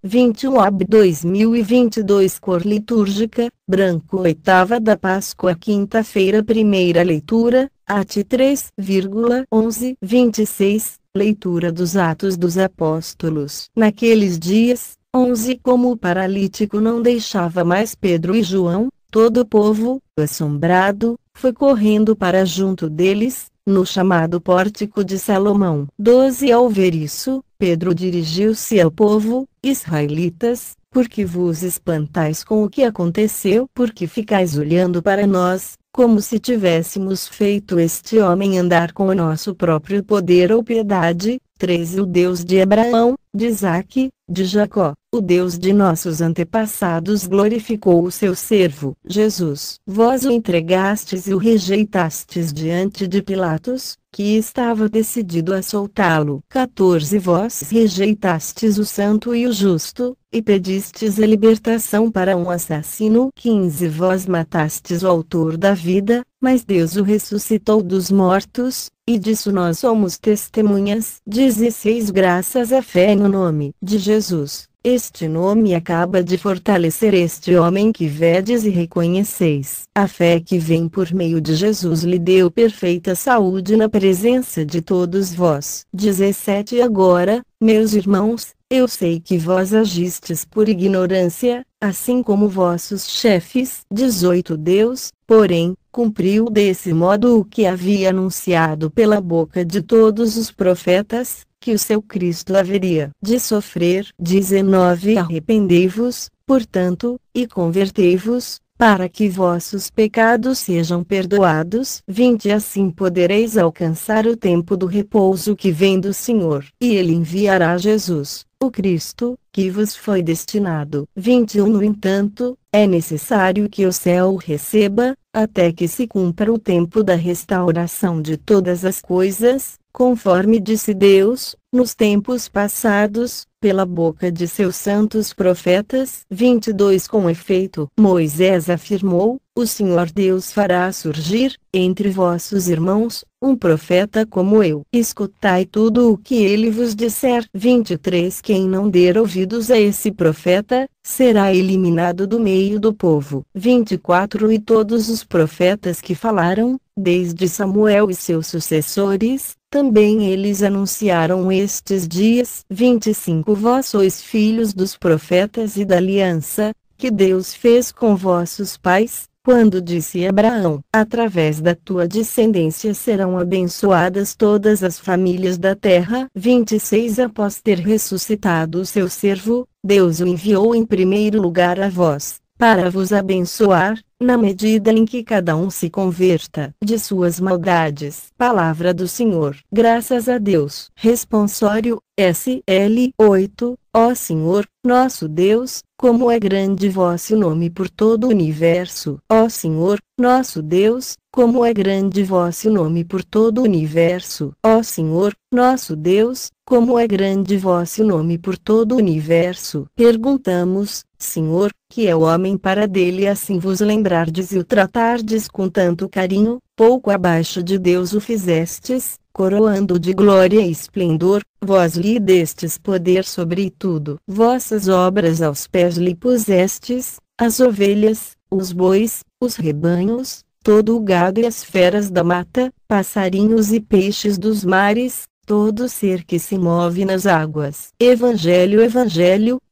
21 AB 2022 Cor litúrgica, branco. Oitava da Páscoa, quinta-feira. Primeira leitura, Ati 3,11-26, leitura dos Atos dos Apóstolos. Naqueles dias, 11, como o paralítico não deixava mais Pedro e João, todo o povo, assombrado, foi correndo para junto deles, no chamado Pórtico de Salomão. 12 Ao ver isso, Pedro dirigiu-se ao povo: Israelitas, por que vos espantais com o que aconteceu? Por que ficais olhando para nós, como se tivéssemos feito este homem andar com o nosso próprio poder ou piedade? 13 O Deus de Abraão, de Isaque, de Jacó, o Deus de nossos antepassados glorificou o seu servo Jesus. Vós o entregastes e o rejeitastes diante de Pilatos, que estava decidido a soltá-lo. 14 Vós rejeitastes o santo e o justo, e pedistes a libertação para um assassino. 15 Vós matastes o autor da vida, mas Deus o ressuscitou dos mortos, e disso nós somos testemunhas. 16 Graças à fé no nome de Jesus. Este nome acaba de fortalecer este homem que vedes e reconheceis. A fé que vem por meio de Jesus lhe deu perfeita saúde na presença de todos vós. 17 Agora, meus irmãos, eu sei que vós agistes por ignorância, assim como vossos chefes. 18 Deus, porém, cumpriu desse modo o que havia anunciado pela boca de todos os profetas, que o seu Cristo haveria de sofrer. 19 Arrependei-vos, portanto, e convertei-vos, para que vossos pecados sejam perdoados. 20 Assim podereis alcançar o tempo do repouso que vem do Senhor. E ele enviará Jesus, o Cristo, que vos foi destinado. 21 No entanto, é necessário que o céu o receba, até que se cumpra o tempo da restauração de todas as coisas, conforme disse Deus, nos tempos passados, pela boca de seus santos profetas. 22 Com efeito, Moisés afirmou: o Senhor Deus fará surgir, entre vossos irmãos, um profeta como eu. Escutai tudo o que ele vos disser. 23 Quem não der ouvidos a esse profeta, será eliminado do meio do povo. 24 E todos os profetas que falaram, desde Samuel e seus sucessores, também eles anunciaram estes dias. 25 Vós sois filhos dos profetas e da aliança, que Deus fez com vossos pais, quando disse a Abraão: através da tua descendência serão abençoadas todas as famílias da terra. 26 Após ter ressuscitado o seu servo, Deus o enviou em primeiro lugar a vós, para vos abençoar, na medida em que cada um se converta de suas maldades. Palavra do Senhor. Graças a Deus. Responsório, SL 8. Ó Senhor, nosso Deus, como é grande vosso nome por todo o universo. Ó Senhor, nosso Deus, como é grande vosso nome por todo o universo. Ó Senhor, nosso Deus, como é grande vosso nome por todo o universo. Perguntamos, Senhor, que é o homem para dele assim vos lembrardes e o tratardes com tanto carinho? Pouco abaixo de Deus o fizestes, coroando de glória e esplendor, vós lhe destes poder sobre tudo. Vossas obras aos pés lhe pusestes, as ovelhas, os bois, os rebanhos, todo o gado e as feras da mata, passarinhos e peixes dos mares, todo ser que se move nas águas. Evangelho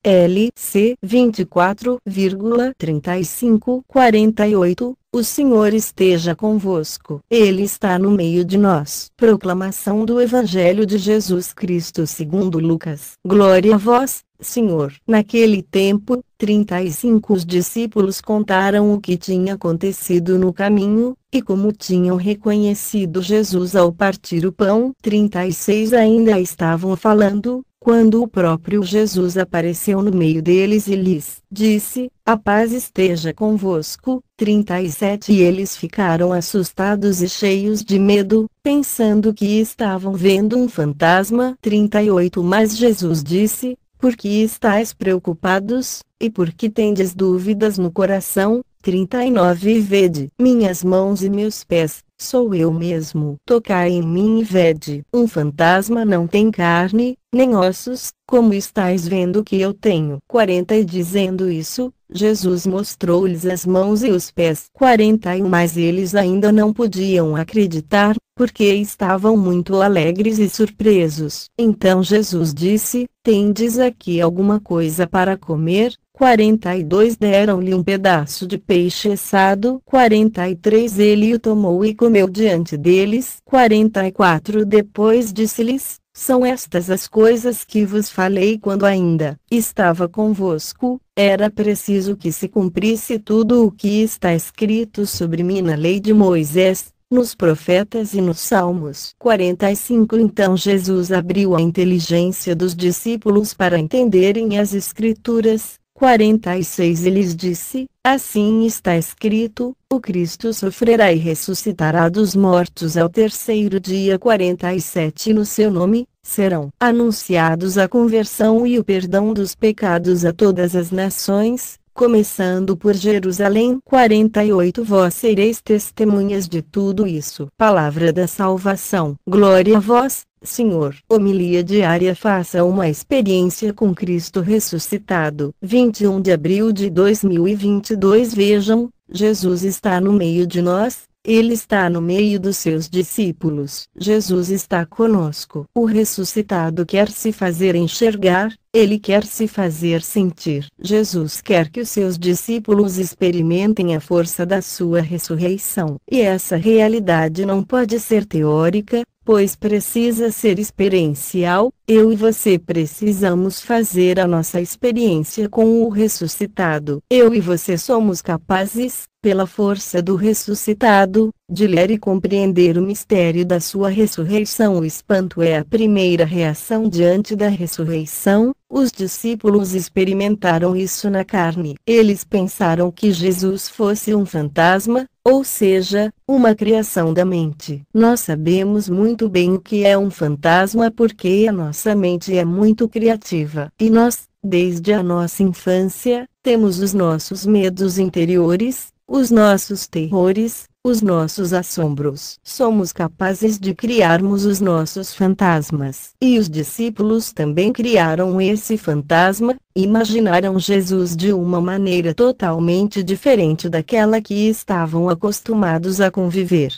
LC 24,35-48. O Senhor esteja convosco. Ele está no meio de nós. Proclamação do Evangelho de Jesus Cristo segundo Lucas. Glória a vós, Senhor. Naquele tempo, 35 os discípulos contaram o que tinha acontecido no caminho, e como tinham reconhecido Jesus ao partir o pão. 36 Ainda estavam falando, quando o próprio Jesus apareceu no meio deles e lhes disse: a paz esteja convosco. 37 E eles ficaram assustados e cheios de medo, pensando que estavam vendo um fantasma. 38 Mas Jesus disse: por que estáis preocupados, e por que tendes dúvidas no coração? 39 Vede minhas mãos e meus pés, sou eu mesmo. Tocai em mim e vede. Um fantasma não tem carne, nem ossos, como estáis vendo que eu tenho. 40 E dizendo isso, Jesus mostrou-lhes as mãos e os pés. 41 Mas eles ainda não podiam acreditar, porque estavam muito alegres e surpresos. Então Jesus disse: Tendes aqui alguma coisa para comer? 42 Deram-lhe um pedaço de peixe assado. 43 Ele o tomou e comeu diante deles. 44 Depois disse-lhes: São estas as coisas que vos falei quando ainda estava convosco. Era preciso que se cumprisse tudo o que está escrito sobre mim na lei de Moisés, nos profetas e nos salmos. 45 Então Jesus abriu a inteligência dos discípulos para entenderem as escrituras. 46 E lhes disse: Assim está escrito, o Cristo sofrerá e ressuscitará dos mortos ao terceiro dia. 47 No seu nome serão anunciados a conversão e o perdão dos pecados a todas as nações, começando por Jerusalém. 48 Vós sereis testemunhas de tudo isso. Palavra da salvação. Glória a vós, Senhor. Homilia diária. Faça uma experiência com Cristo ressuscitado. 21 de abril de 2022. Vejam, Jesus está no meio de nós. Ele está no meio dos seus discípulos. Jesus está conosco. O ressuscitado quer se fazer enxergar, ele quer se fazer sentir. Jesus quer que os seus discípulos experimentem a força da sua ressurreição. E essa realidade não pode ser teórica, pois precisa ser experiencial. Eu e você precisamos fazer a nossa experiência com o ressuscitado. Eu e você somos capazes, pela força do ressuscitado, de ler e compreender o mistério da sua ressurreição. O espanto é a primeira reação diante da ressurreição. Os discípulos experimentaram isso na carne. Eles pensaram que Jesus fosse um fantasma, ou seja, uma criação da mente. Nós sabemos muito bem o que é um fantasma porque a nossa mente é muito criativa. E nós, desde a nossa infância, temos os nossos medos interiores, os nossos terrores, os nossos assombros. Somos capazes de criarmos os nossos fantasmas. E os discípulos também criaram esse fantasma, imaginaram Jesus de uma maneira totalmente diferente daquela que estavam acostumados a conviver.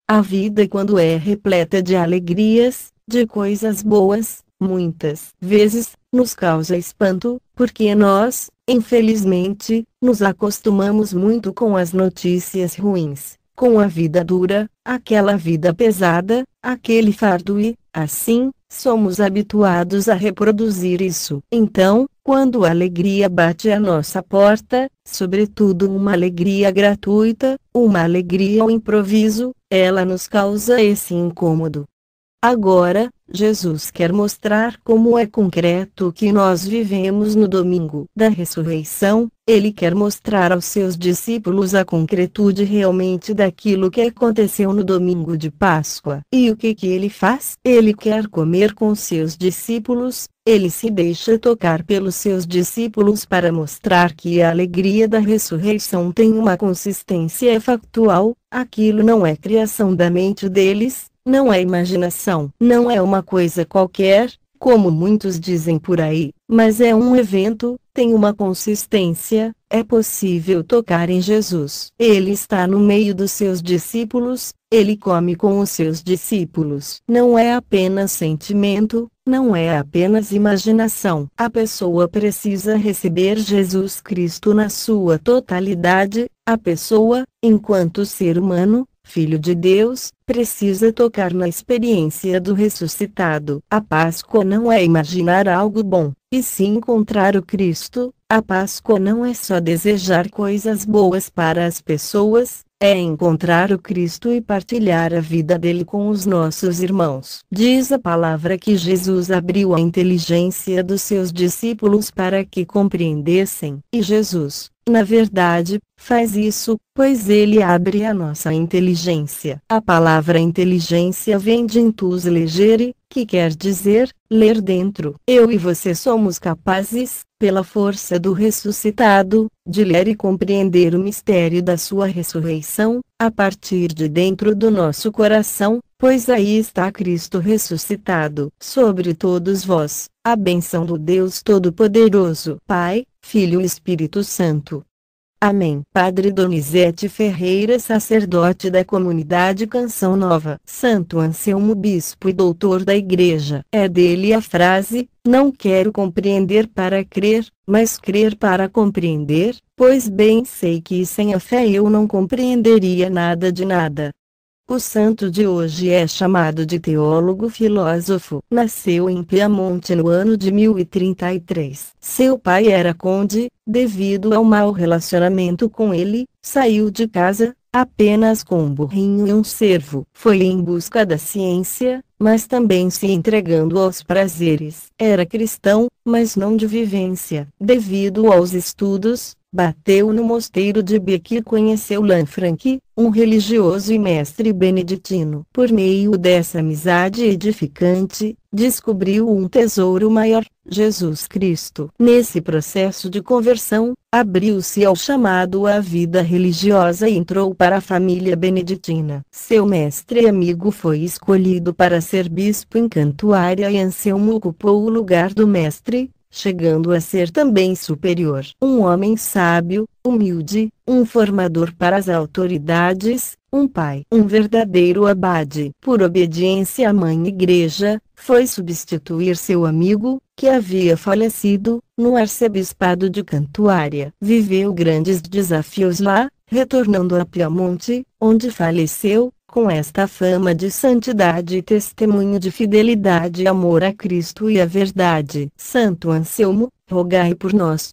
A vida, quando é repleta de alegrias, de coisas boas, muitas vezes, nos causa espanto, porque nós, infelizmente, nos acostumamos muito com as notícias ruins, com a vida dura, aquela vida pesada, aquele fardo e, assim, somos habituados a reproduzir isso. Então, quando a alegria bate à nossa porta, sobretudo uma alegria gratuita, uma alegria ao improviso, ela nos causa esse incômodo. Agora, Jesus quer mostrar como é concreto o que nós vivemos no domingo da ressurreição. Ele quer mostrar aos seus discípulos a concretude realmente daquilo que aconteceu no domingo de Páscoa. E o que ele faz? Ele quer comer com seus discípulos. Ele se deixa tocar pelos seus discípulos para mostrar que a alegria da ressurreição tem uma consistência factual. Aquilo não é criação da mente deles. Não é imaginação, não é uma coisa qualquer, como muitos dizem por aí, mas é um evento, tem uma consistência. É possível tocar em Jesus. Ele está no meio dos seus discípulos, ele come com os seus discípulos. Não é apenas sentimento, não é apenas imaginação. A pessoa precisa receber Jesus Cristo na sua totalidade. A pessoa, enquanto ser humano, Filho de Deus, precisa tocar na experiência do ressuscitado. A Páscoa não é imaginar algo bom, e sim encontrar o Cristo. A Páscoa não é só desejar coisas boas para as pessoas, é encontrar o Cristo e partilhar a vida dele com os nossos irmãos. Diz a palavra que Jesus abriu a inteligência dos seus discípulos para que compreendessem. E Jesus, na verdade, faz isso, pois ele abre a nossa inteligência. A palavra inteligência vem de intus legere, que quer dizer, ler dentro. Eu e você somos capazes, pela força do ressuscitado, de ler e compreender o mistério da sua ressurreição, a partir de dentro do nosso coração, pois aí está Cristo ressuscitado. Sobre todos vós, a bênção do Deus Todo-Poderoso, Pai, Filho e Espírito Santo. Amém. Padre Donizete Ferreira, sacerdote da comunidade Canção Nova. Santo Anselmo, bispo e doutor da Igreja. É dele a frase: não quero compreender para crer, mas crer para compreender, pois bem sei que sem a fé eu não compreenderia nada de nada. O santo de hoje é chamado de teólogo filósofo. Nasceu em Piamonte no ano de 1033. Seu pai era conde. Devido ao mau relacionamento com ele, saiu de casa, apenas com um burrinho e um cervo. Foi em busca da ciência, mas também se entregando aos prazeres. Era cristão, mas não de vivência. Devido aos estudos, bateu no mosteiro de Bec e conheceu Lanfranc, um religioso e mestre beneditino. Por meio dessa amizade edificante, descobriu um tesouro maior, Jesus Cristo. Nesse processo de conversão, abriu-se ao chamado à vida religiosa e entrou para a família beneditina. Seu mestre e amigo foi escolhido para ser bispo em Cantuária e Anselmo ocupou o lugar do mestre, chegando a ser também superior. Um homem sábio, humilde, um formador para as autoridades, um pai, um verdadeiro abade. Por obediência à mãe igreja, foi substituir seu amigo, que havia falecido, no arcebispado de Cantuária. Viveu grandes desafios lá, retornando a Piamonte, onde faleceu, com esta fama de santidade e testemunho de fidelidade e amor a Cristo e à verdade. Santo Anselmo, rogai por nós.